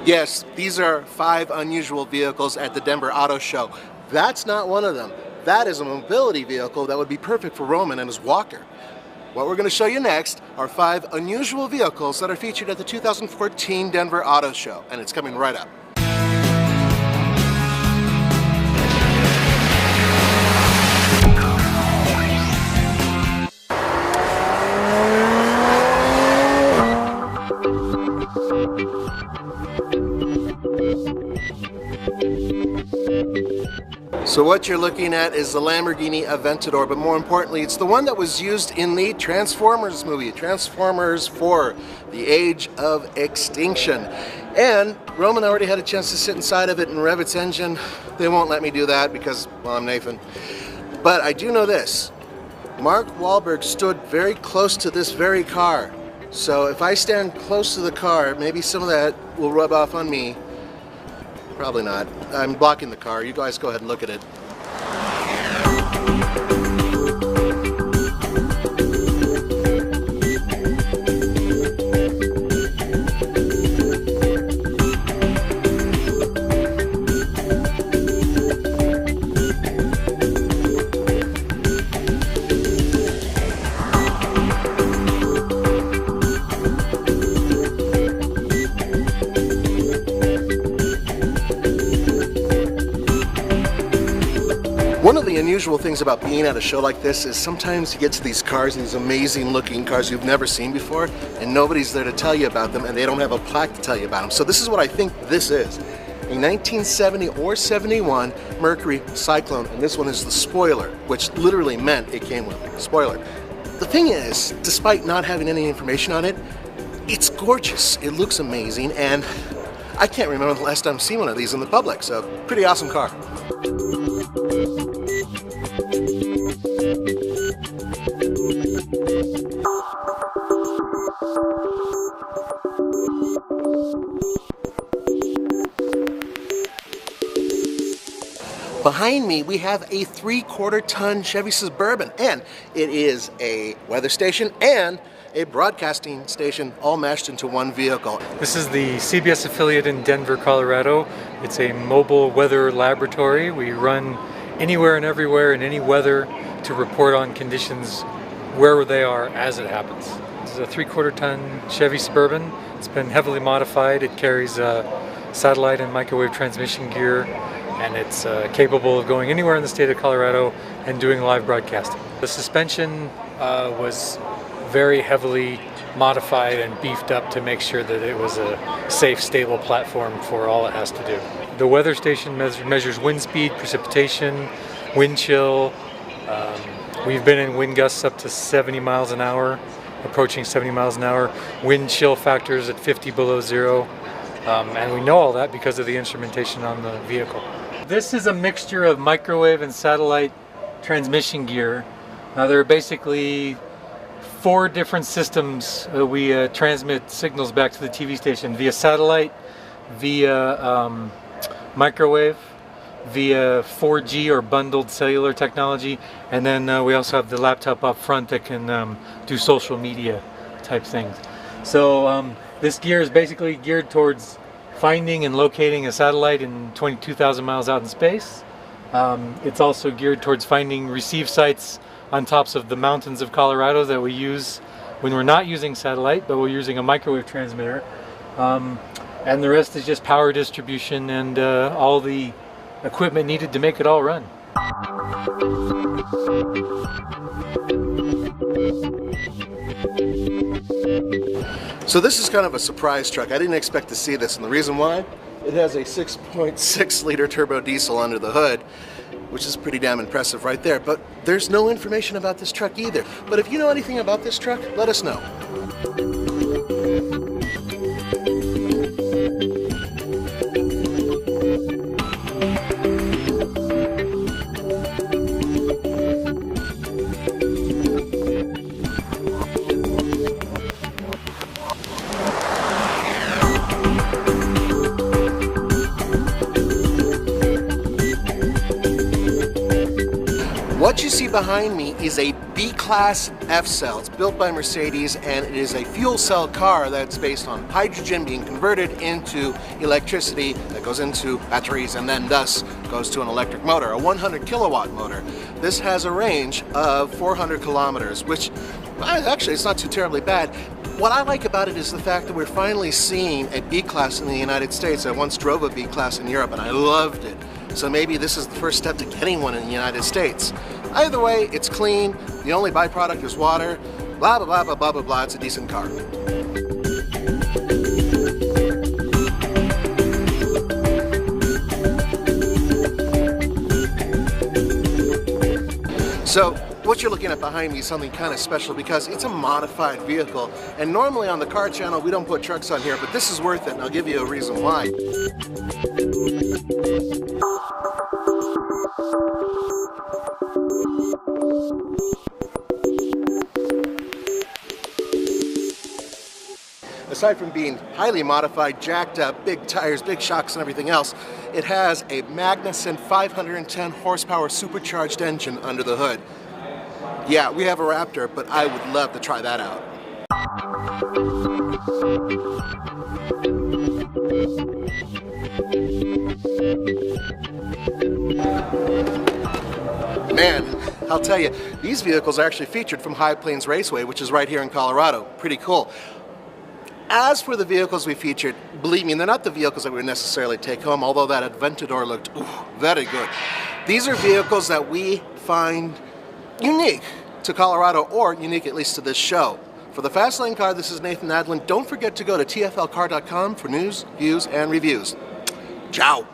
Yes, these are 5 unusual vehicles at the Denver Auto Show. That's not one of them. That is a mobility vehicle that would be perfect for Roman and his walker. What we're going to show you next are 5 unusual vehicles that are featured at the 2014 Denver Auto Show, and it's coming right up. So what you're looking at is the Lamborghini Aventador, but more importantly, it's the one that was used in the Transformers movie, Transformers 4, The Age of Extinction. And Roman already had a chance to sit inside of it and rev its engine. They won't let me do that because, well, I'm Nathan. But I do know this. Mark Wahlberg stood very close to this very car. So if I stand close to the car, maybe some of that will rub off on me. Probably not. I'm blocking the car. You guys go ahead and look at it. One of the unusual things about being at a show like this is sometimes you get to these cars, these amazing looking cars you've never seen before, and nobody's there to tell you about them, and they don't have a plaque to tell you about them. So this is what I think this is. A 1970 or 71 Mercury Cyclone, and this one is the spoiler, which literally meant it came with a spoiler. The thing is, despite not having any information on it, it's gorgeous. It looks amazing, and I can't remember the last time I've seen one of these in the public, so pretty awesome car. Behind me, we have a 3/4 ton Chevy Suburban, and it is a weather station and a broadcasting station all mashed into one vehicle. This is the CBS affiliate in Denver, Colorado. It's a mobile weather laboratory. We run anywhere and everywhere in any weather to report on conditions where they are as it happens. This is a 3/4 ton Chevy Suburban. It's been heavily modified. It carries satellite and microwave transmission gear, and it's capable of going anywhere in the state of Colorado and doing live broadcasting. The suspension was very heavily modified and beefed up to make sure that it was a safe, stable platform for all it has to do. The weather station measures wind speed, precipitation, wind chill. We've been in wind gusts up to 70 miles an hour, approaching 70 miles an hour. Wind chill factors at 50 below zero. And we know all that because of the instrumentation on the vehicle. This is a mixture of microwave and satellite transmission gear. Now there are basically 4 different systems. We transmit signals back to the TV station via satellite, via microwave, via 4G or bundled cellular technology, and then we also have the laptop up front that can do social media type things. So this gear is basically geared towards finding and locating a satellite in 22,000 miles out in space. It's also geared towards finding receive sites on tops of the mountains of Colorado that we use when we're not using satellite, but we're using a microwave transmitter. And the rest is just power distribution and all the equipment needed to make it all run. So this is kind of a surprise truck. I didn't expect to see this, and the reason why? It has a 6.6 liter turbo diesel under the hood, which is pretty damn impressive right there. But there's no information about this truck either. But if you know anything about this truck, let us know. What you see behind me is a B-Class F-Cell. It's built by Mercedes, and it is a fuel cell car that's based on hydrogen being converted into electricity that goes into batteries and then thus goes to an electric motor, a 100 kilowatt motor. This has a range of 400 kilometers, which actually it's not too terribly bad. What I like about it is the fact that we're finally seeing a B-Class in the United States. I once drove a B-Class in Europe and I loved it. So maybe this is the first step to getting one in the United States. Either way, it's clean, the only byproduct is water, blah, blah, blah, blah, blah, blah, blah, it's a decent car. So, what you're looking at behind me is something kind of special because it's a modified vehicle. And normally on the car channel, we don't put trucks on here, but this is worth it, and I'll give you a reason why. Aside from being highly modified, jacked up, big tires, big shocks, and everything else, it has a Magnuson 510 horsepower supercharged engine under the hood. Yeah, we have a Raptor, but I would love to try that out. Man, I'll tell you, these vehicles are actually featured from High Plains Raceway, which is right here in Colorado. Pretty cool. As for the vehicles we featured, believe me, they're not the vehicles that we would necessarily take home, although that Aventador looked very good. These are vehicles that we find unique to Colorado, or unique at least to this show. For the Fastlane Car, this is Nathan Adlin. Don't forget to go to tflcar.com for news, views, and reviews. Ciao.